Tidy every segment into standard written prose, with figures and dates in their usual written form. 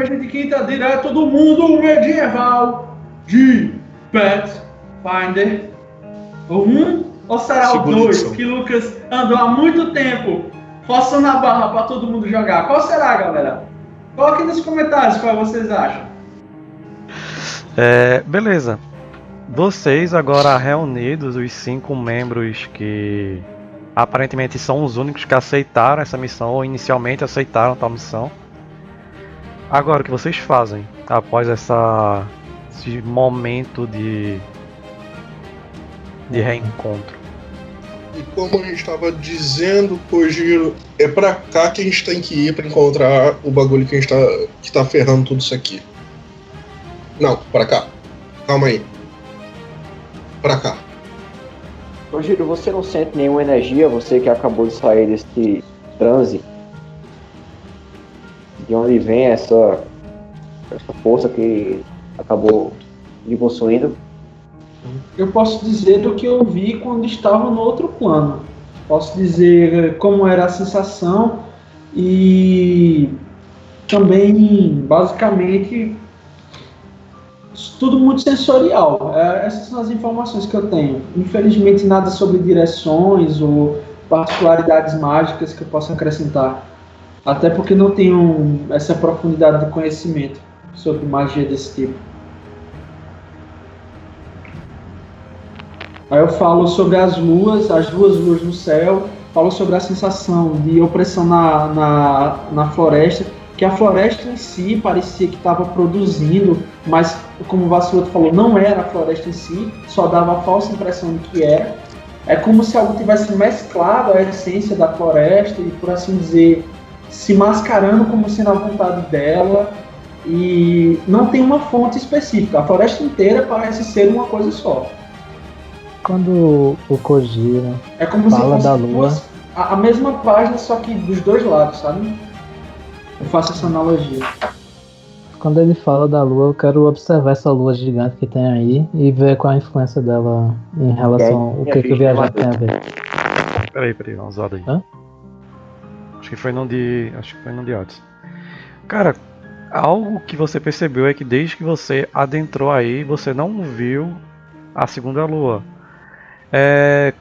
cerveja de quinta direto do mundo medieval de Pathfinder. O 1 ou será o 2 que Lucas andou há muito tempo forçando a barra para todo mundo jogar? Qual será, galera? Coloquem nos comentários qual vocês acham. Beleza. Vocês agora reunidos, os 5 membros que aparentemente são os únicos que aceitaram essa missão, ou inicialmente aceitaram tal missão. Agora, o que vocês fazem após esse momento de reencontro? E como a gente estava dizendo, Kojiro, é pra cá que a gente tem que ir pra encontrar o bagulho que tá ferrando tudo isso aqui. Não, pra cá. Calma aí. Pra cá. Kojiro, você não sente nenhuma energia, você que acabou de sair desse transe? De onde vem essa força que acabou lhe possuindo? Eu posso dizer do que eu vi quando estava no outro plano. Posso dizer como era a sensação e também, basicamente, tudo muito sensorial. Essas são as informações que eu tenho. Infelizmente, nada sobre direções ou particularidades mágicas que eu possa acrescentar. Até porque não tenho essa profundidade de conhecimento sobre magia desse tipo. Aí eu falo sobre as duas luas no céu, falo sobre a sensação de opressão na floresta, que a floresta em si parecia que estava produzindo, mas como o Vassuoto falou, não era a floresta em si, só dava a falsa impressão de que era. É como se algo tivesse mesclado a essência da floresta e, por assim dizer, se mascarando como sendo a vontade dela, e não tem uma fonte específica. A floresta inteira parece ser uma coisa só. Quando o Kojiro fala da lua, a mesma página, só que dos dois lados, sabe? Eu faço essa analogia. Quando ele fala da lua, eu quero observar essa lua gigante que tem aí e ver qual a influência dela em relação ao que o viajante tem a ver. Peraí, vamos lá daí. Hã? Acho que foi no de Otis. Cara, algo que você percebeu é que desde que você adentrou aí, você não viu a segunda lua.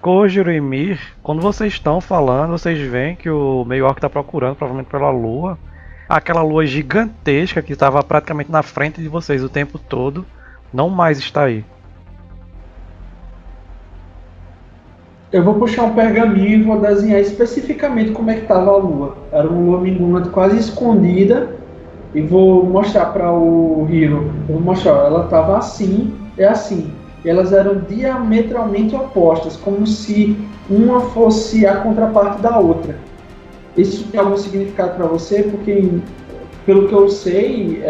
Kojiro e Mir, quando vocês estão falando, vocês veem que o meio-orc está procurando, provavelmente pela lua. Aquela lua gigantesca que estava praticamente na frente de vocês o tempo todo, não mais está aí. Eu vou puxar um pergaminho e vou desenhar especificamente como é que estava a lua. Era uma lua minguante quase escondida. E vou mostrar para o Hiro. Eu vou mostrar, ela estava assim e assim. E elas eram diametralmente opostas, como se uma fosse a contraparte da outra. Isso tem algum significado para você? Porque, pelo que eu sei,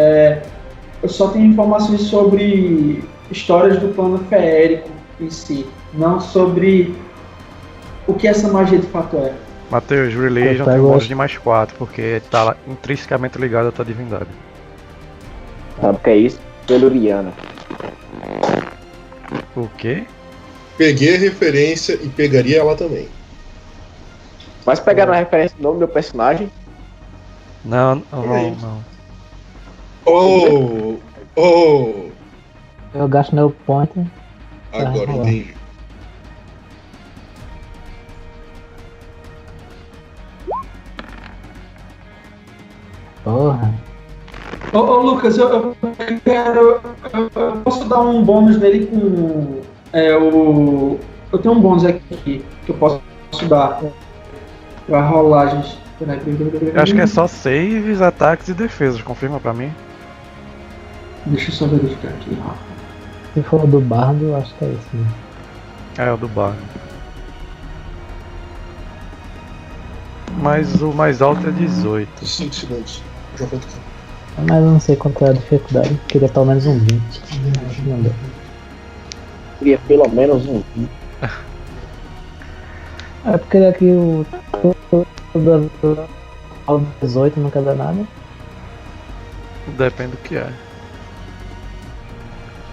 eu só tenho informações sobre histórias do plano feérico em si, não sobre o que essa magia de fato é. Matheus, Religion tem um bônus de +4, porque está intrinsecamente ligado à tua divindade. Sabe o que é isso? Peluriana. O quê? Peguei a referência e pegaria ela também. Mas pegaram a referência do nome do meu personagem? Não. Eu gasto meu point. Agora entendi. Porra. Ô Lucas, eu posso dar um bônus nele com eu tenho um bônus aqui que eu posso dar pra rolagens. Eu acho que é só saves, ataques e defesas, confirma pra mim. Deixa eu só verificar aqui. Se for do bardo, eu acho que é isso mesmo. É o do bardo. Mas o mais alto é 18. 5 segundos. Já volto aqui. Mas eu não sei quanto é a dificuldade. Queria pelo menos um 20. Acho que não deu. Queria pelo menos um 20. É porque aqui o 18 nunca dá nada. Depende do que é.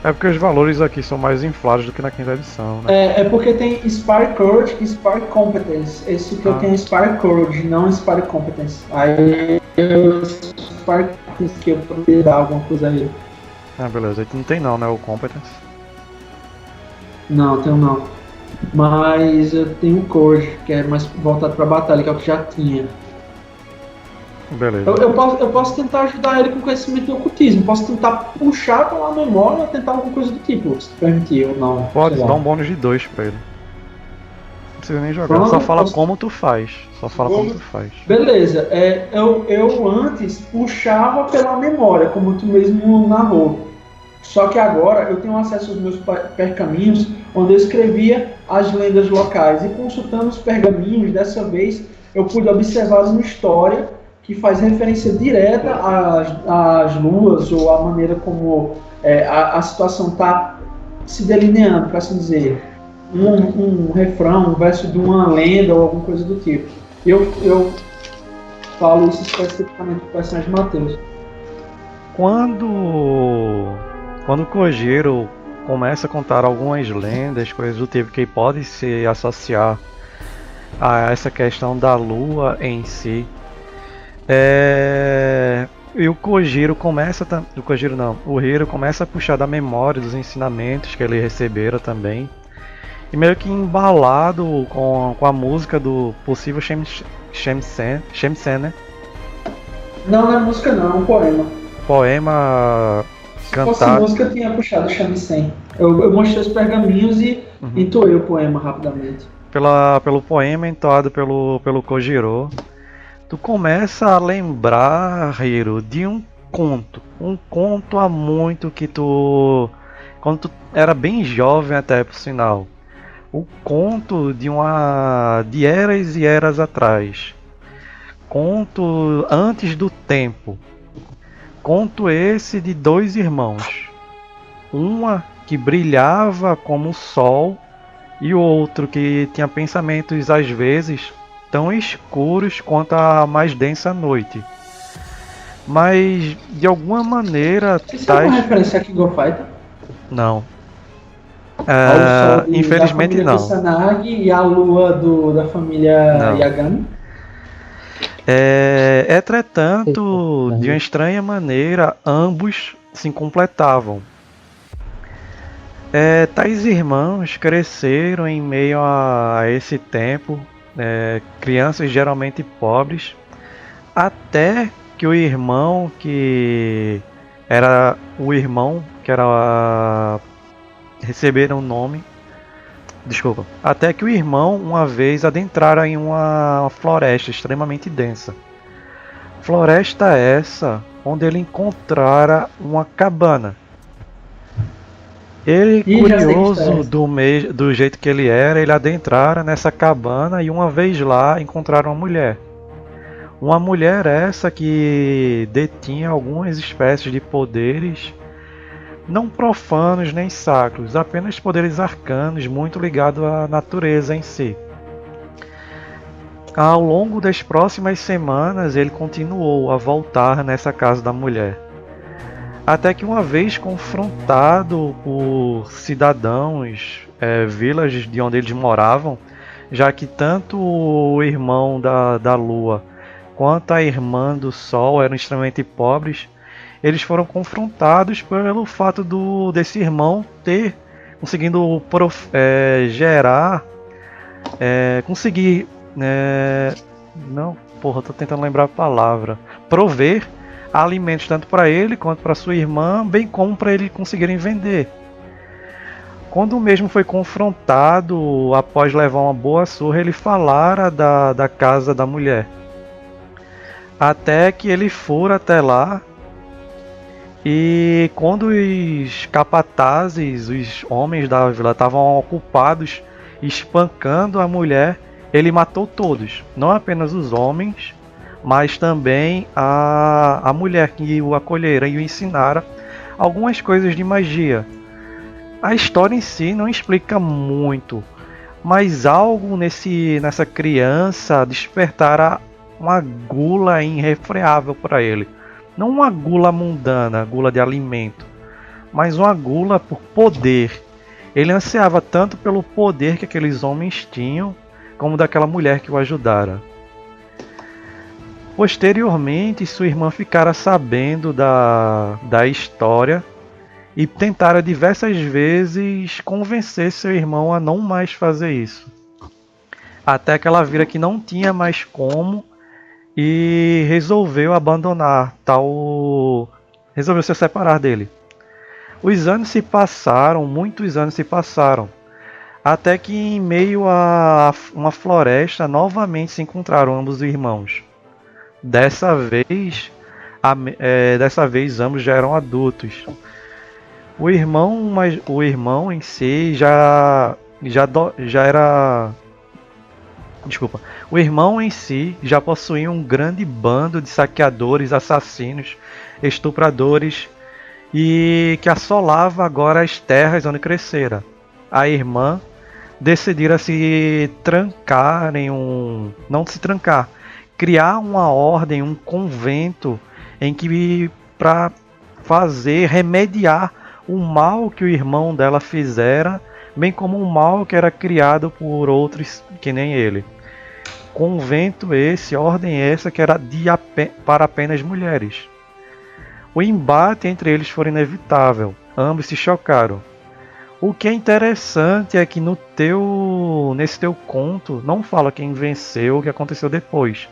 É porque os valores aqui são mais inflados do que na quinta edição, né? É porque tem Inspire Courage e Inspire Competence. Esse que eu tenho é Inspire Courage, não Inspire Competence. Aí eu Inspire artes que eu poderia dar alguma coisa a ele. Ah, beleza. Aí tu não tem não, né? O Competence. Não, tenho não. Mas eu tenho o Courage, que é mais voltado pra batalha, que é o que já tinha. Beleza. Eu posso tentar ajudar ele com conhecimento de ocultismo. Posso tentar puxar pela memória ou tentar alguma coisa do tipo, se permitir ou não. Pode sei dar lá. um bônus de 2 pra ele. Não precisa nem jogar. Pronto, Só fala posso- como tu faz. Só fala como tu faz. Beleza, eu antes puxava pela memória, como tu mesmo narrou. Só que agora eu tenho acesso aos meus pergaminhos, onde eu escrevia as lendas locais. E consultando os pergaminhos, dessa vez eu pude observar uma história que faz referência direta às luas, ou à maneira como a situação está se delineando, para assim dizer. Um refrão, um verso de uma lenda ou alguma coisa do tipo. Eu falo isso especificamente para o personagem Matheus. Quando o Kojiro começa a contar algumas lendas, coisas do tipo que pode se associar a essa questão da lua em si, e o Kojiro começa, o Hiro começa a puxar da memória dos ensinamentos que ele recebera também, e meio que embalado com a música do possível Shemsen, né? Não é música não, é um poema. Poema Se fosse cantado. música, eu tinha puxado o Shamisen. Eu mostrei os pergaminhos e entoei o poema rapidamente. Pelo poema entoado pelo Kojiro, tu começa a lembrar, Hiro, de um conto há muito que quando tu era bem jovem até, por sinal, o conto de eras e eras atrás, conto antes do tempo, conto esse de dois irmãos, uma que brilhava como o sol e o outro que tinha pensamentos às vezes tão escuros quanto a mais densa noite. Mas de alguma maneira Isso é uma referência a King of Fighter? Não. Ao sol Infelizmente da família não. Kusanagi e a lua da família Não. Yagami? Entretanto, de uma estranha maneira, ambos se completavam. Tais irmãos cresceram em meio a esse tempo, crianças geralmente pobres, até que o irmão que era receberam o nome. Desculpa. Até que o irmão uma vez adentrara em uma floresta extremamente densa. Floresta essa onde ele encontrara uma cabana. Ele, curioso do jeito que ele era, ele adentrara nessa cabana e uma vez lá encontraram uma mulher. Uma mulher essa que detinha algumas espécies de poderes não profanos nem sacros, apenas poderes arcanos muito ligados à natureza em si. Ao longo das próximas semanas ele continuou a voltar nessa casa da mulher. Até que uma vez confrontado por cidadãos, villages de onde eles moravam, já que tanto o irmão da lua quanto a irmã do sol eram extremamente pobres, eles foram confrontados pelo fato desse irmão ter conseguido gerar, conseguir, tô tentando lembrar a palavra, prover alimentos tanto para ele quanto para sua irmã, bem como para eles conseguirem vender. Quando o mesmo foi confrontado, após levar uma boa surra, ele falara da casa da mulher. Até que ele for até lá, e quando os capatazes, os homens da vila, estavam ocupados espancando a mulher, ele matou todos, não apenas os homens, mas também a mulher que o acolhera e o ensinara algumas coisas de magia. A história em si não explica muito, mas algo nessa criança despertara uma gula irrefreável para ele. Não uma gula mundana, gula de alimento, mas uma gula por poder. Ele ansiava tanto pelo poder que aqueles homens tinham, como daquela mulher que o ajudara. Posteriormente, sua irmã ficara sabendo da história e tentara diversas vezes convencer seu irmão a não mais fazer isso. Até que ela vira que não tinha mais como e resolveu abandonar resolveu se separar dele. Os anos se passaram, muitos anos se passaram, até que em meio a uma floresta novamente se encontraram ambos os irmãos. Dessa vez ambos já eram adultos. O irmão em si o irmão em si já possuía um grande bando de saqueadores, assassinos, estupradores e que assolava agora as terras onde crescera. A irmã decidira criar uma ordem, um convento em que para remediar o mal que o irmão dela fizera, bem como o mal que era criado por outros que nem ele. Convento ordem essa que era para apenas mulheres. O embate entre eles foi inevitável, ambos se chocaram. O que é interessante é que nesse teu conto não fala quem venceu, o que aconteceu depois.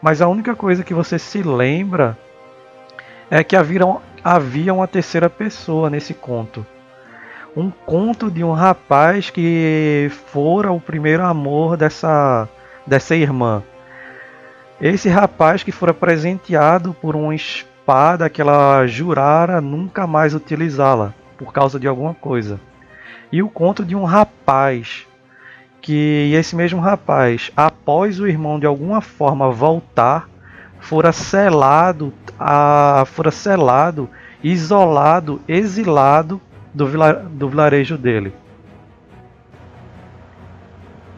Mas a única coisa que você se lembra é que havia uma terceira pessoa nesse conto. Um conto de um rapaz que fora o primeiro amor dessa irmã. Esse rapaz que fora presenteado por uma espada que ela jurara nunca mais utilizá-la, por causa de alguma coisa. E o conto de um rapaz que esse mesmo rapaz, após o irmão de alguma forma voltar, fora selado, isolado, exilado do vilarejo dele.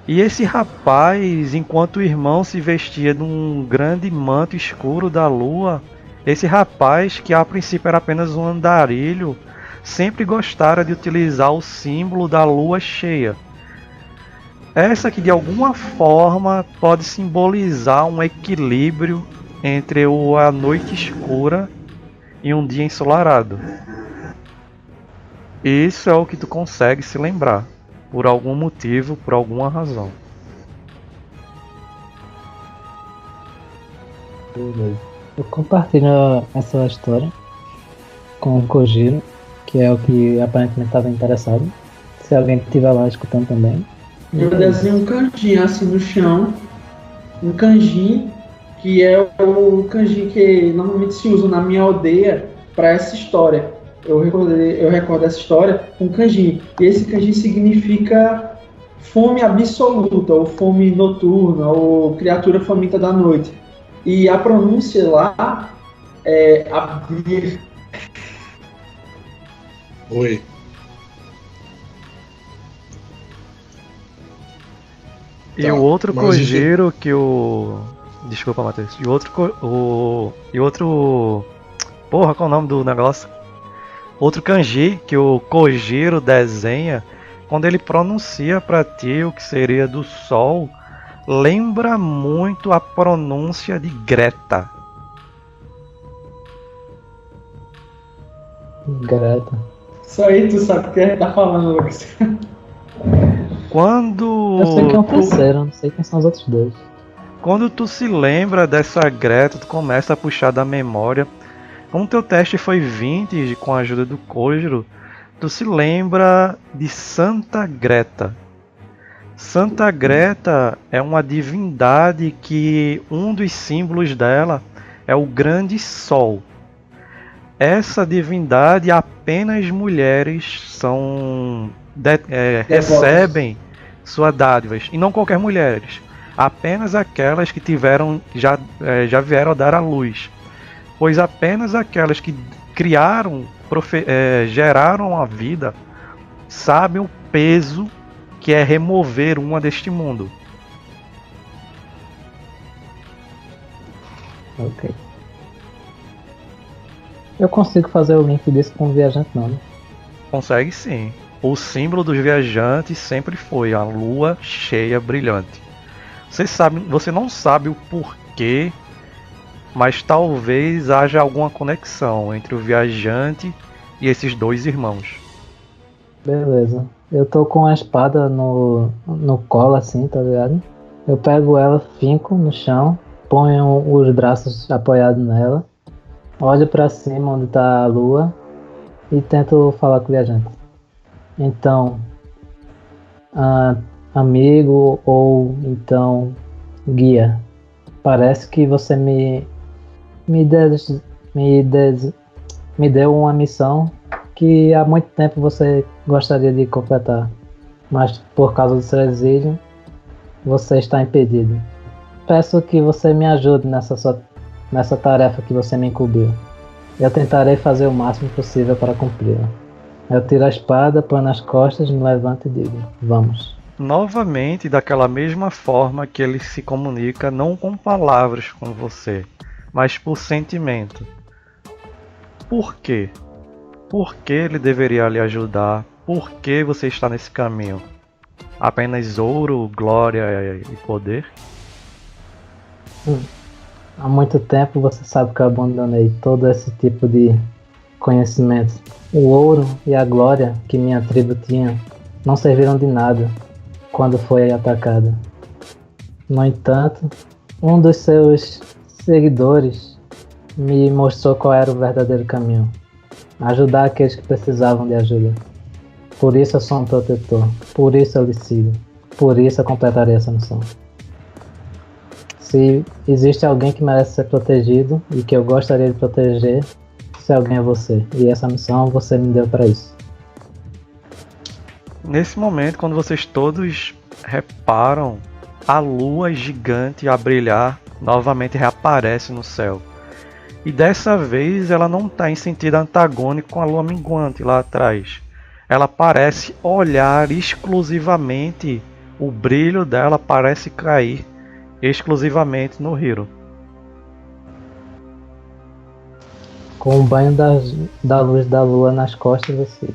E esse rapaz, enquanto o irmão se vestia num grande manto escuro da lua, esse rapaz, que a princípio era apenas um andarilho, sempre gostara de utilizar o símbolo da lua cheia. Essa que de alguma forma pode simbolizar um equilíbrio entre a noite escura e um dia ensolarado. Isso é o que tu consegue se lembrar, por algum motivo, por alguma razão. Beleza. Eu compartilho essa história com o Kojiro, que é o que aparentemente estava interessado. Se alguém estiver lá escutando também. Eu desenho um kanji assim no chão. Um kanji que é o kanji que normalmente se usa na minha aldeia para essa história. Eu recordo essa história com kanji. E esse kanji significa fome absoluta, ou fome noturna, ou criatura faminta da noite. E a pronúncia lá é abrir. Oi. E o outro Kojiro que o... Desculpa, Matheus. E outro... Porra, qual é o nome do negócio? Outro kanji que o Kojiro desenha, quando ele pronuncia pra ti o que seria do sol, lembra muito a pronúncia de Greta. Greta. Isso aí tu sabe o que a gente tá falando, Lucas. Eu sei que é um terceiro, não sei quem são os outros dois. Quando tu se lembra dessa Greta, tu começa a puxar da memória. Como teu teste foi 20 com a ajuda do Kojiro, tu se lembra de Santa Greta. Santa Greta é uma divindade que um dos símbolos dela é o grande sol. Essa divindade apenas mulheres recebem suas dádivas, e não qualquer mulheres, apenas aquelas que já vieram a dar à luz, pois apenas aquelas que geraram a vida sabem o peso que é remover uma deste mundo. Ok. Eu consigo fazer o link desse com o viajante, não, né? Consegue sim. O símbolo dos viajantes sempre foi a lua cheia brilhante. Você não sabe o porquê mas talvez haja alguma conexão entre o viajante e esses dois irmãos. Beleza. Eu tô com a espada no colo, assim, tá ligado? Eu pego ela, finco no chão, ponho os braços apoiados nela, olho pra cima onde tá a lua e tento falar com o viajante. Então, amigo ou então guia, parece que você me deu uma missão que há muito tempo você gostaria de completar, mas por causa do seu exílio, você está impedido. Peço que você me ajude nessa tarefa que você me incumbiu. Eu tentarei fazer o máximo possível para cumpri-la. Eu tiro a espada, põe nas costas, me levanto e digo: vamos. Novamente, daquela mesma forma que ele se comunica, não com palavras com você, mas por sentimento. Por quê? Por que ele deveria lhe ajudar? Por que você está nesse caminho? Apenas ouro, glória e poder? Há muito tempo você sabe que eu abandonei todo esse tipo de conhecimento. O ouro e a glória que minha tribo tinha não serviram de nada quando foi atacada. No entanto, um dos seus seguidores me mostrou qual era o verdadeiro caminho: ajudar aqueles que precisavam de ajuda. Por isso eu sou um protetor, por isso eu lhe sigo, por isso eu completarei essa missão. Se existe alguém que merece ser protegido e que eu gostaria de proteger, esse alguém é você, e essa missão você me deu para isso. Nesse momento, quando vocês todos reparam, a lua gigante a brilhar novamente reaparece no céu. E dessa vez ela não está em sentido antagônico com a lua minguante lá atrás. Ela parece olhar exclusivamente, o brilho dela parece cair exclusivamente no Hiro. Com o banho da luz da lua nas costas, você.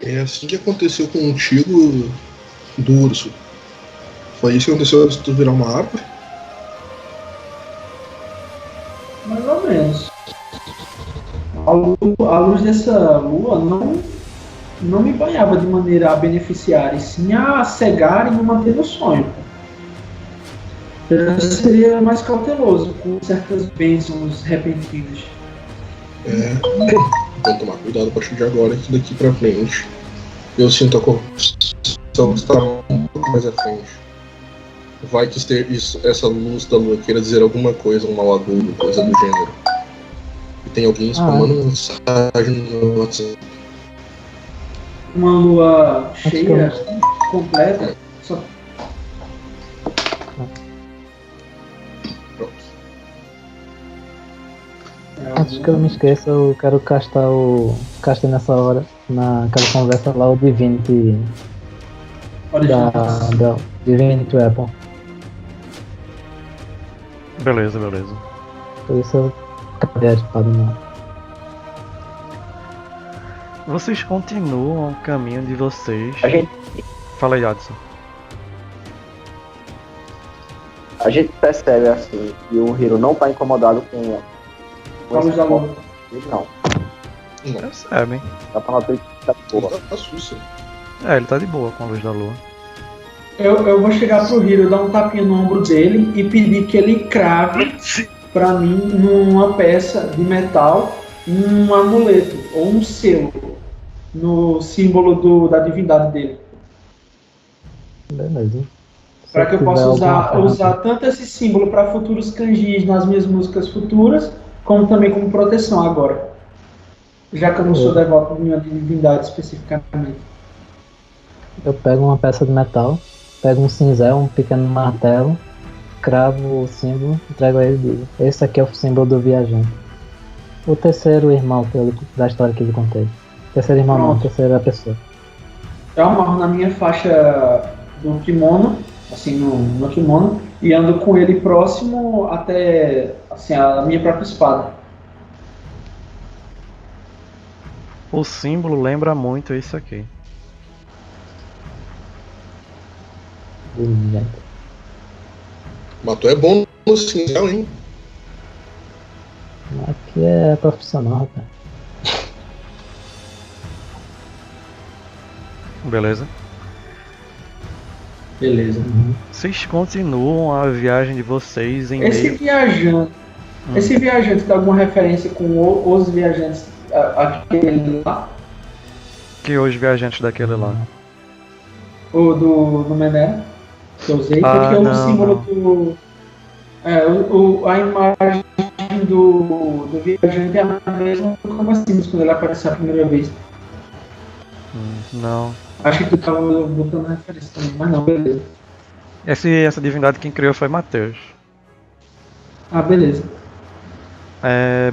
É assim que aconteceu contigo do urso. Foi isso que aconteceu antes de tu virar uma árvore? Mais ou menos. A luz dessa lua não me banhava de maneira a beneficiar, e sim a cegar e me manter no sonho. Eu seria mais cauteloso com certas bênçãos repentinas. Vou tomar cuidado a partir de agora, que daqui pra frente eu sinto a corrupção estar um pouco mais à frente. Vai que essa luz da lua queira dizer alguma coisa, um mal agudo, coisa do gênero. E tem alguém spamando mensagem no WhatsApp. Uma lua cheia, completa, só. Pronto. Antes que eu me esqueça, eu quero castar castei nessa hora, naquela conversa lá, o Divinity da Divinity Weapon. Beleza. Por isso eu acabei a espada não. Vocês continuam o caminho de vocês. Fala aí, Adson. A gente percebe assim que o Hiro não tá incomodado com a luz da lua. Não. Percebem. Dá pra notar que tá boa. Tá sussa. Ele tá de boa com a luz da lua. Eu vou chegar pro Hiro, dar um tapinha no ombro dele e pedir que ele crave pra mim numa peça de metal um amuleto ou um selo no símbolo da divindade dele. Beleza. Para que eu possa usar tanto esse símbolo para futuros kanjis nas minhas músicas futuras, como também como proteção agora. Já que eu não sou devoto de nenhuma divindade especificamente. Eu pego uma peça de metal, pego um cinzel, um pequeno martelo, cravo o símbolo, entrego a ele e digo: esse aqui é o símbolo do viajante. O terceiro irmão da história que eu contei. Terceiro irmão não, terceira pessoa. Eu amarro na minha faixa do kimono, assim no kimono, e ando com ele próximo até assim, a minha própria espada. O símbolo lembra muito isso aqui. Mas tu é bom no cinzel, hein? Aqui é profissional, rapaz. Beleza. Beleza. Vocês continuam a viagem de vocês em Esse meio... viajante, esse viajante tem alguma referência com os viajantes aquele lá? Que os viajantes daquele lá. O do Mené? Que eu usei? Ah, Porque o não, símbolo não. do. A imagem do viajante é a mesma do Camacinhos quando ele apareceu a primeira vez. Não. Acho que tu tava botando referência também, mas não, beleza. Essa divindade quem criou foi Mateus. Ah, beleza.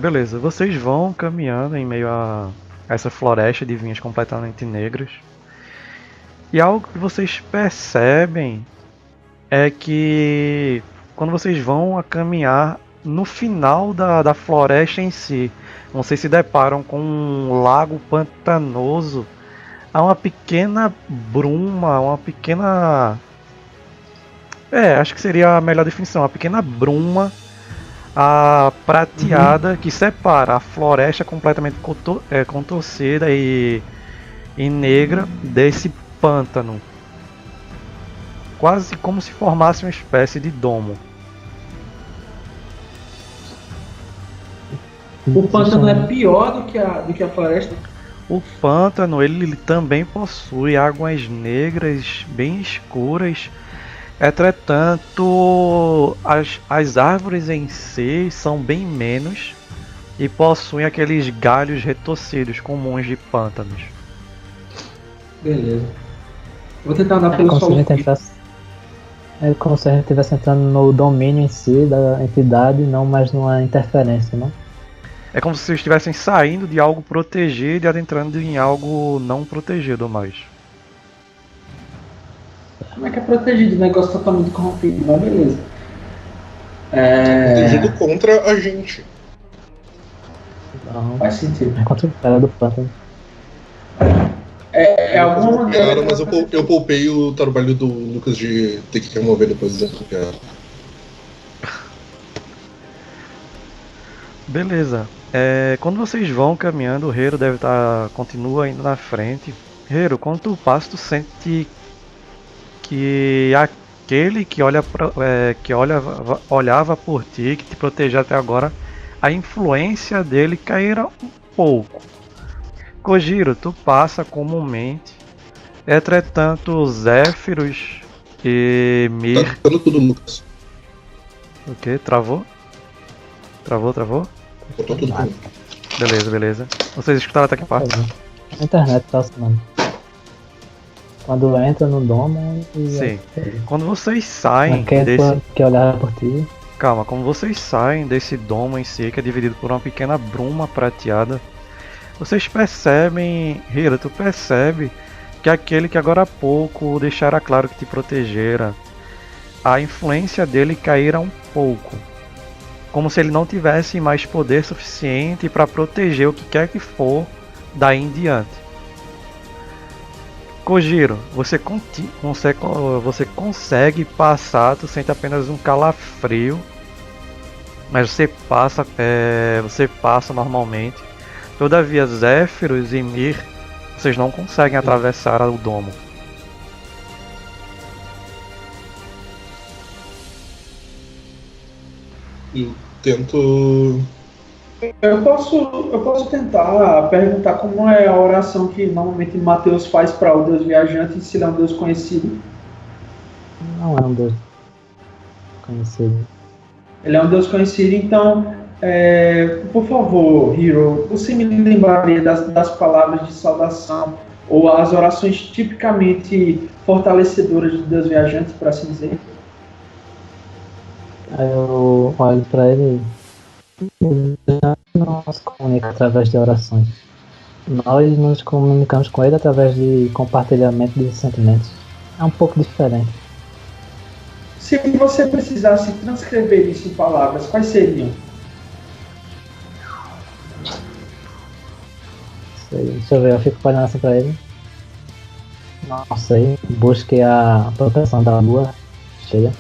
Beleza, vocês vão caminhando em meio a essa floresta de vinhas completamente negras. E algo que vocês percebem é que quando vocês vão a caminhar no final da floresta em si, vocês se deparam com um lago pantanoso. Há uma pequena bruma, uma pequena... acho que seria a melhor definição, uma pequena bruma prateada que separa a floresta completamente contorcida e negra desse pântano. Quase como se formasse uma espécie de domo. O pântano é pior do que a floresta? O pântano ele também possui águas negras bem escuras. Entretanto, as árvores em si são bem menos e possuem aqueles galhos retorcidos comuns de pântanos. Beleza. Vou tentar andar É pelo como se a solo. gente entrasse. É como se a gente estivesse entrando no domínio em si da entidade, não mais numa interferência, né? É como se vocês estivessem saindo de algo protegido e adentrando em algo não protegido mais. Como é que é protegido? O negócio totalmente corrompido, mas beleza. Protegido contra a gente. Não, Faz sentido. é contra o cara do pântano. É alguma maneira. Cara, mas eu poupei o trabalho do Lucas de ter que remover depois dessa piada. Beleza. Quando vocês vão caminhando, o Hero continua indo na frente. Hero, quando tu passa, tu sente que aquele que olhava por ti, que te protegeu até agora, a influência dele caíra um pouco. Kojiro, tu passa comumente. Entretanto, Zéfiros e Mir... Tá ficando tudo, Lucas. O que? Travou? Travou? Botou tudo comigo. Beleza. Vocês escutaram até que parte? A internet tá assinando. Quando entra no domo e. Sim. Quando vocês saem Que olhar por ti. Calma, quando vocês saem desse domo em si, que é dividido por uma pequena bruma prateada, vocês percebem, Hira, tu percebe que aquele que agora há pouco deixara claro que te protegera, a influência dele caíra um pouco. Como se ele não tivesse mais poder suficiente para proteger o que quer que for daí em diante. Kojiro, você consegue passar, tu sente apenas um calafrio, mas você passa normalmente. Todavia, Zéfiros e Mir, vocês não conseguem atravessar o domo. Eu tento. Eu posso tentar perguntar como é a oração que normalmente Mateus faz para o Deus viajante, se ele é um Deus conhecido. Não é um Deus conhecido. Ele é um Deus conhecido, então, por favor, Hiro, você me lembraria das palavras de saudação ou as orações tipicamente fortalecedoras do Deus viajante, por assim dizer? Aí eu olho pra ele e não se comunica através de orações. Nós nos comunicamos com ele através de compartilhamento de sentimentos. É um pouco diferente. Se você precisasse transcrever isso em palavras, quais seriam? Deixa eu ver, eu fico olhando assim pra ele. Não sei, busque a proteção da lua cheia.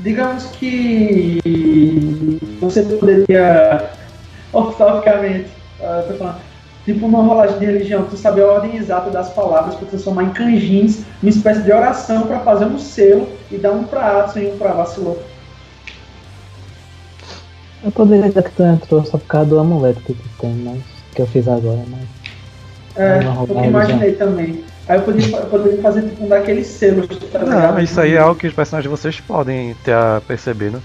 Digamos que você poderia, oficialmente, tô falando, tipo numa rolagem de religião, tu saber a ordem exata das palavras para transformar em kanjins, uma espécie de oração para fazer um selo e dar um pra Atsu e um pra Vacilou. Eu poderia dizer que tu entrou só por causa do amuleto que tu tem, mas que eu fiz agora, mas. Eu imaginei também. Aí eu poderia fazer tipo um daqueles selos. Tá ligado? Não, isso aí é algo que os personagens de vocês podem ter percebido.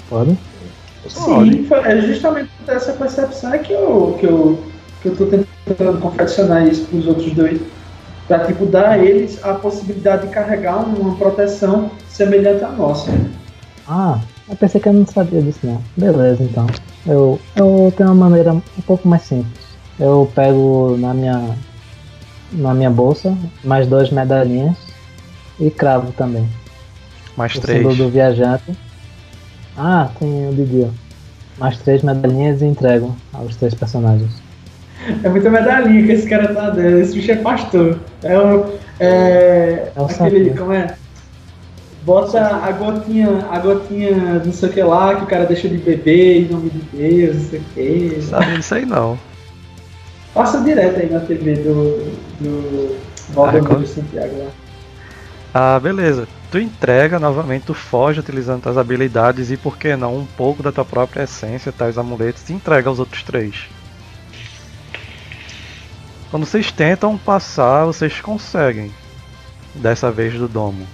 Pode? Sim, é justamente essa percepção que eu tô tentando confeccionar isso pros outros dois. Pra tipo, dar a eles a possibilidade de carregar uma proteção semelhante à nossa. Ah, eu pensei que eu não sabia disso não. Beleza, então. Eu tenho uma maneira um pouco mais simples. Eu pego na minha bolsa mais 2 medalhinhas e cravo também. Mais o 3. símbolo do viajante. Ah, tem o Didi. Mais 3 medalhinhas e entrego aos 3 personagens. É muita medalhinha que esse cara tá dando. Esse bicho é pastor. Aquele, como é? Bota a gotinha não sei o que lá, que o cara deixa de beber em nome de Deus, não sei o que. Sabe disso aí não. Passa direto aí na TV do Valdemiro Santiago lá. Ah, beleza. Tu entrega novamente, tu foge utilizando tuas habilidades e, por que não, um pouco da tua própria essência, tais amuletos, e entrega aos outros 3. Quando vocês tentam passar, vocês conseguem. Dessa vez do domo.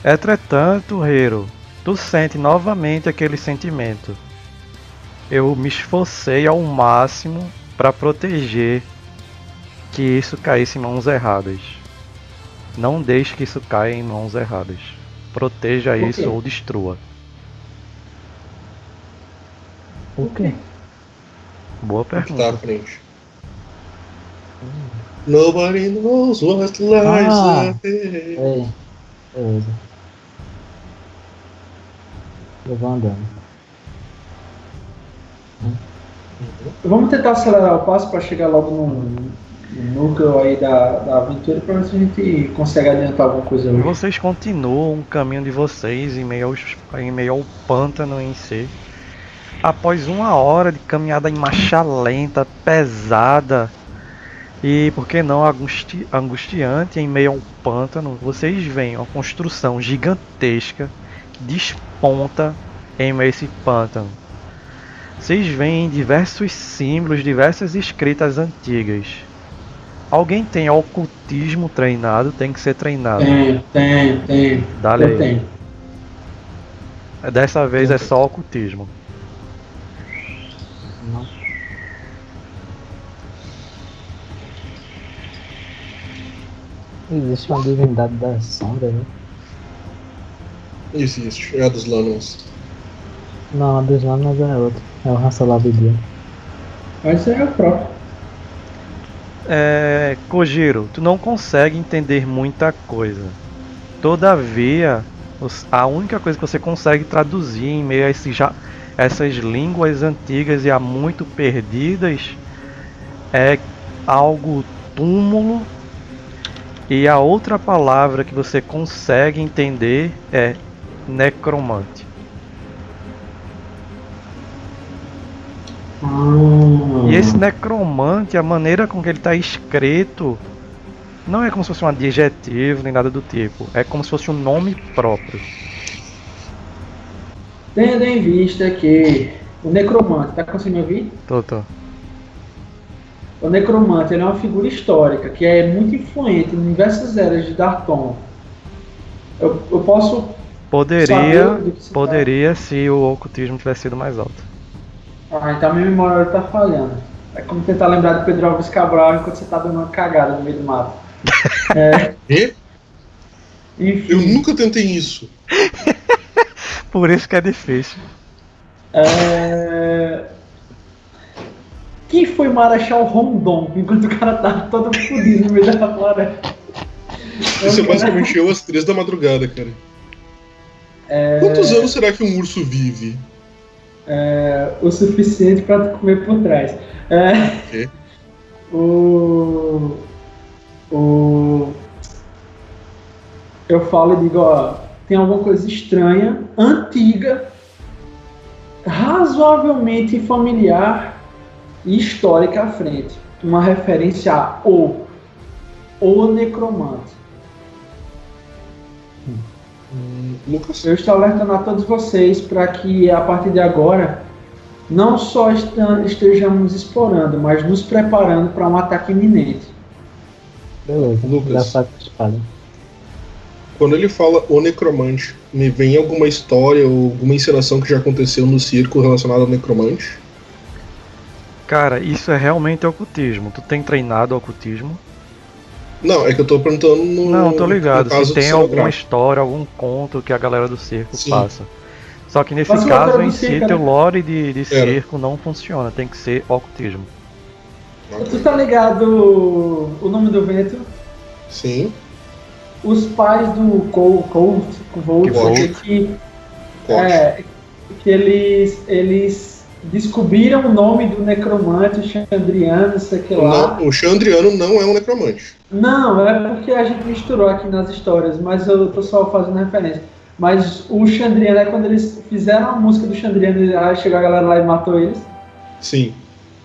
Entretanto, Hiro, tu sente novamente aquele sentimento. Eu me esforcei ao máximo para proteger que isso caísse em mãos erradas. Não deixe que isso caia em mãos erradas. Proteja isso ou destrua. O quê? Boa O que tá à pergunta. frente? Nobody knows what lies ahead. Ei, beleza. Eu vou andando. Vamos tentar acelerar o passo para chegar logo no núcleo aí da aventura para ver se a gente consegue adiantar alguma coisa hoje. Vocês continuam o caminho de vocês em meio ao pântano em si. Após 1 hora de caminhada em marcha lenta, pesada e, por que não, angustiante em meio a um pântano, vocês veem uma construção gigantesca que desponta em meio a esse pântano. Vocês veem diversos símbolos, diversas escritas antigas. Alguém tem ocultismo treinado? Tem que ser treinado. Tem. Dá-lhe Eu aí. tenho. Dessa vez é só ocultismo. Não. Existe uma divindade da sombra, né? Existe, é a dos Lanons. Não, a dos Lamas é outra. É o Hasselabdia. Mas é o próprio. Kojiro, tu não consegue entender muita coisa. Todavia, a única coisa que você consegue traduzir em meio a essas línguas antigas e há muito perdidas é algo túmulo, e a outra palavra que você consegue entender é necromante. E esse necromante, a maneira com que ele está escrito, não é como se fosse um adjetivo nem nada do tipo. É como se fosse um nome próprio. Tendo em vista que o necromante, tá conseguindo me ouvir? Tô. O necromante ele é uma figura histórica que é muito influente em diversas eras de Darton. Eu posso Poderia se o ocultismo tivesse sido mais alto. Então a minha memória tá falhando. É como tentar lembrar de Pedro Alves Cabral enquanto você tá dando uma cagada no meio do mato. E? Enfim. Eu nunca tentei isso. Por isso que é difícil. Quem foi Marechal Rondon enquanto o cara tava todo fodido no meio da floresta? Isso é basicamente eu às 3 da madrugada, cara. Quantos anos será que um urso vive? O suficiente pra tu comer por trás. eu falo e digo, ó, tem alguma coisa estranha, antiga, razoavelmente familiar e histórica à frente. Uma referência a o necromante. Lucas? Eu estou alertando a todos vocês para que a partir de agora não só estejamos explorando, mas nos preparando para um ataque iminente. Beleza, Lucas. já saco a espada. Quando ele fala o necromante, me vem alguma história ou alguma encenação que já aconteceu no circo relacionada ao necromante? Cara, isso é realmente ocultismo. Tu tem treinado ocultismo? Não, é que eu tô perguntando no. Não, tô ligado. no caso Se do tem alguma cenográfico. história, algum conto que a galera do circo Sim. passa. Só que nesse Mas o caso autor em do si, circo, teu né? lore de Era. circo não funciona. Tem que ser ocultismo. Tu tá ligado o nome do vento? Sim, Os pais do Volt, que corte. que eles descobriram o nome do necromante, o Chandriano, não sei o que lá. Não, o Chandriano não é um necromante. Não, é porque a gente misturou aqui nas histórias, mas eu tô só fazendo referência. Mas o Chandriano é quando eles fizeram a música do Chandriano e aí chegou a galera lá e matou eles. Sim.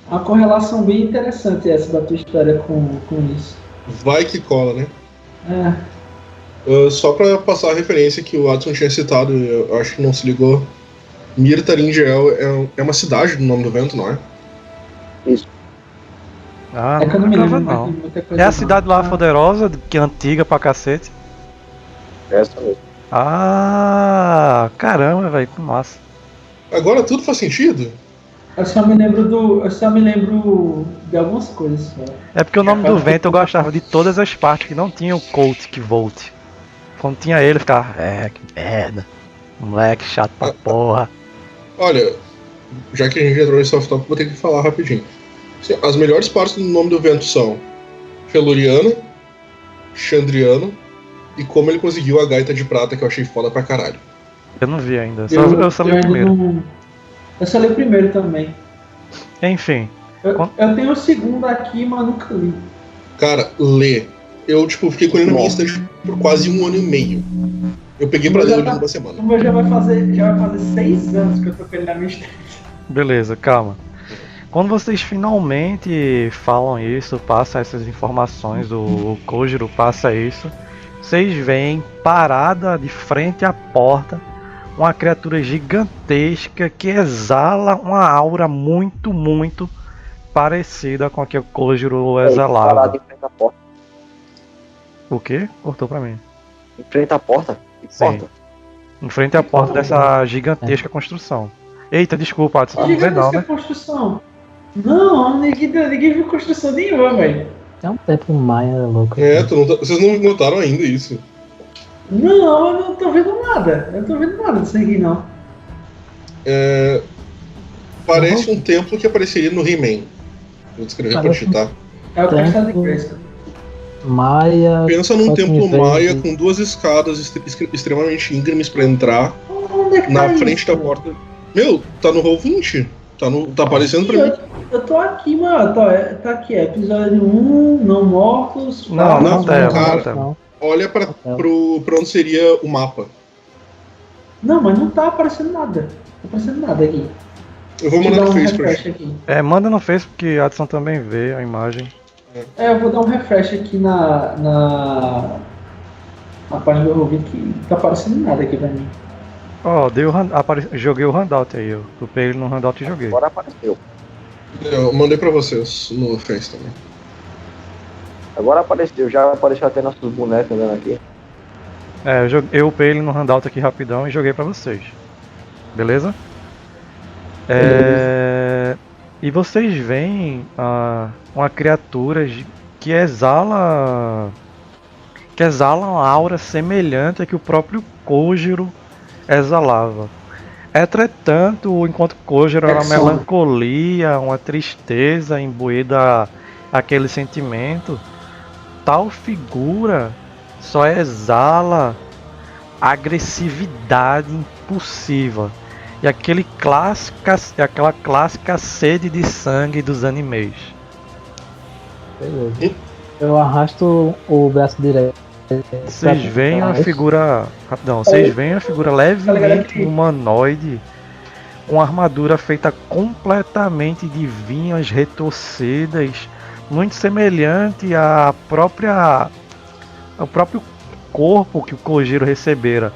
Uma correlação bem interessante essa da tua história com isso. Vai que cola, né? É, Só pra passar a referência que o Watson tinha citado, eu acho que não se ligou. Mirtaringel é uma cidade do nome do vento, não é? Ah, é que eu não me lembrava, lembro não. mais de muita coisa. É a não. cidade lá poderosa, que é antiga pra cacete. Essa mesmo. Ah, caramba, velho, que massa. Agora tudo faz sentido? Eu só me lembro de algumas coisas só. É porque o nome do vento eu gostava de todas as partes que não tinha o Colt que Volt. Quando tinha ele, eu ficava, que merda. Moleque chato pra porra. Olha, já que a gente entrou nesse soft-top, vou ter que falar rapidinho. Assim, as melhores partes do nome do vento são Feluriano, Chandriano e como ele conseguiu a gaita de prata, que eu achei foda pra caralho. Eu não vi ainda, eu só li o ainda primeiro. Eu só li o primeiro também. Enfim, Eu tenho o segundo aqui, mas nunca li. Cara, lê. Eu, fiquei com ele na minha estante por quase 1 ano e meio. Eu peguei pra ler o livro uma semana. O meu já vai fazer 6 anos que eu tô com ele na minha estante. beleza, calma. Quando vocês finalmente falam isso, passa essas informações, o Kojiro passa isso, vocês veem parada de frente à porta uma criatura gigantesca que exala uma aura muito, muito parecida com a que o Kojiro exalava. Parado em frente à porta. O quê? Cortou pra mim. Em frente à porta? Que Sim. porta? Em frente à porta dessa gigantesca construção. Eita, desculpa, Adson, tu não vê não, Gigantesca né? construção. Não, ninguém viu construção nenhuma, velho. É um tempo maia louco. Vocês não notaram ainda isso. Não, eu não tô vendo nada. Eu não tô vendo nada disso aqui, não. Parece um templo que apareceria no He-Man. Vou descrever pra ti, tá? É o Templo. Castelo de Grayskull. Maia. Pensa num só que templo em vez maia de- com 2 escadas extremamente íngremes pra entrar Onde é que na tá frente isso? da porta. Meu, tá no Roll20. Tá aparecendo pra mim. Eu tô aqui, mano. Tá aqui, episódio 1, Não Mortos. Não, não, não tem, cara. não tem. Não, Olha pra onde seria o mapa. Não, mas não tá aparecendo nada. Não tá aparecendo nada aqui. Eu vou Vou mandar dar no um Face pra refresh ti. aqui. Manda no Face porque a Adson também vê a imagem. Eu vou dar um refresh aqui na página do Roll20 que não tá aparecendo nada aqui pra mim. Ó, joguei o handout aí, eu topei ele no handout e joguei. Agora apareceu. Eu mandei pra vocês no Face também. Agora apareceu. Já apareceu até nossos bonecos andando aqui. Eu upei ele no handout aqui rapidão e joguei pra vocês. Beleza? E vocês veem uma criatura que exala uma aura semelhante a que o próprio Kojiro exalava. Entretanto, enquanto Kojiro era uma Persona. melancolia, uma tristeza imbuída aquele sentimento, tal figura só exala agressividade impulsiva e aquela clássica sede de sangue dos animes. beleza. Eu arrasto o braço direito Vocês veem uma figura. Rapidão, vocês veem uma figura levemente humanoide com armadura feita completamente de vinhas retorcidas, muito semelhante ao próprio corpo que o Kojiro recebera.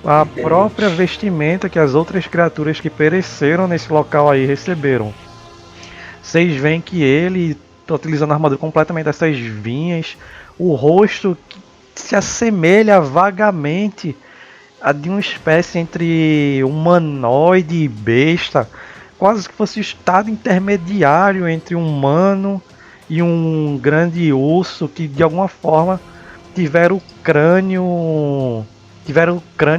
A própria vestimenta que as outras criaturas que pereceram nesse local aí receberam. Vocês veem que ele está utilizando a armadura completamente dessas vinhas, o rosto que se assemelha vagamente a de uma espécie entre humanoide e besta, quase que fosse o estado intermediário entre um humano e um grande urso que de alguma forma tiveram o crânio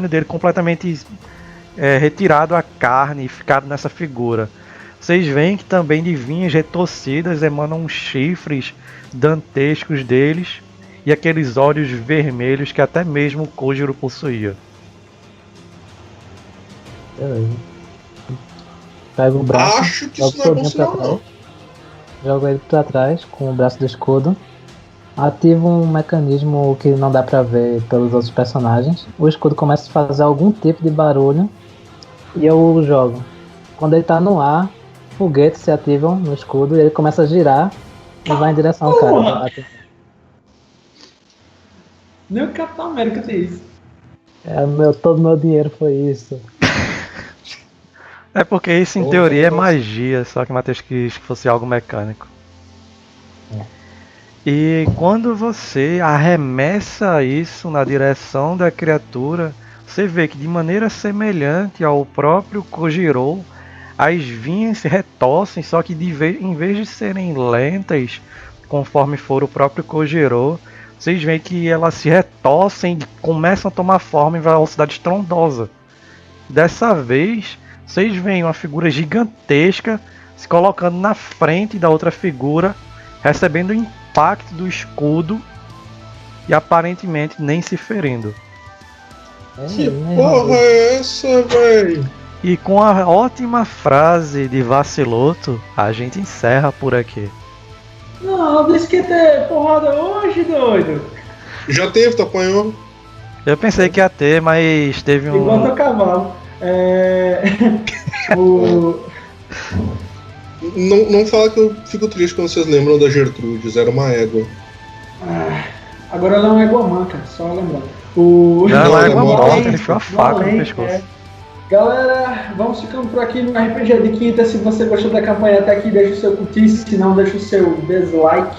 dele completamente retirado a carne e ficado nessa figura. Vocês veem que também de vinhas retorcidas emanam chifres dantescos deles e aqueles olhos vermelhos que até mesmo o Kojiro possuía. Pega o braço, Acho que isso não é bom sinal, não. Joga ele pra trás com o braço do escudo. Ativa um mecanismo que não dá pra ver pelos outros personagens. O escudo começa a fazer algum tipo de barulho e eu o jogo. Quando ele tá no ar, foguetes se ativam no escudo e ele começa a girar e vai em direção ao cara. Nem o Capitão América tem isso. Todo meu dinheiro foi isso. É porque isso em teoria é magia, só que o Matheus quis que fosse algo mecânico. E quando você arremessa isso na direção da criatura, você vê que de maneira semelhante ao próprio Kojiro, as vinhas se retorcem, só que em vez de serem lentas, conforme for o próprio Kojiro, vocês veem que elas se retorcem e começam a tomar forma em velocidade estrondosa. Dessa vez, vocês veem uma figura gigantesca se colocando na frente da outra figura, recebendo o impacto do escudo e aparentemente nem se ferindo. Que porra é essa, véi? E com a ótima frase de Vaciloto, a gente encerra por aqui. Não, disse que ia ter porrada hoje, doido. Já teve, tu apanhou? Eu pensei que ia ter, mas teve um... Igual teu cavalo. Não fala que eu fico triste quando vocês lembram da Gertrudes, era uma égua. Agora ela é uma égua manca, só lembrando. Não, ela é uma morta, morta, ele enfiou a faca no pescoço. Galera, vamos ficando por aqui no RPG de Quinta. Se você gostou da campanha até aqui, deixa o seu curtir, se não, deixa o seu dislike.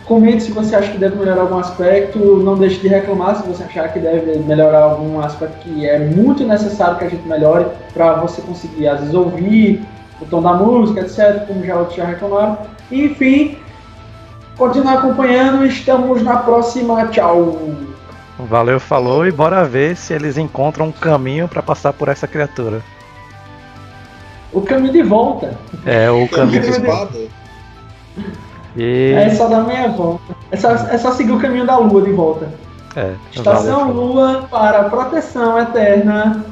Comente se você acha que deve melhorar algum aspecto. Não deixe de reclamar se você achar que deve melhorar algum aspecto que é muito necessário que a gente melhore, para você conseguir, às vezes, ouvir o tom da música, etc., como já outros já reclamaram. Enfim, continue acompanhando. Estamos na próxima. Tchau! Valeu, falou, e bora ver se eles encontram um caminho pra passar por essa criatura. O caminho de volta. O caminho de espada. E... É só dar meia volta. É só seguir o caminho da lua de volta. Estação valeu, Lua para proteção eterna.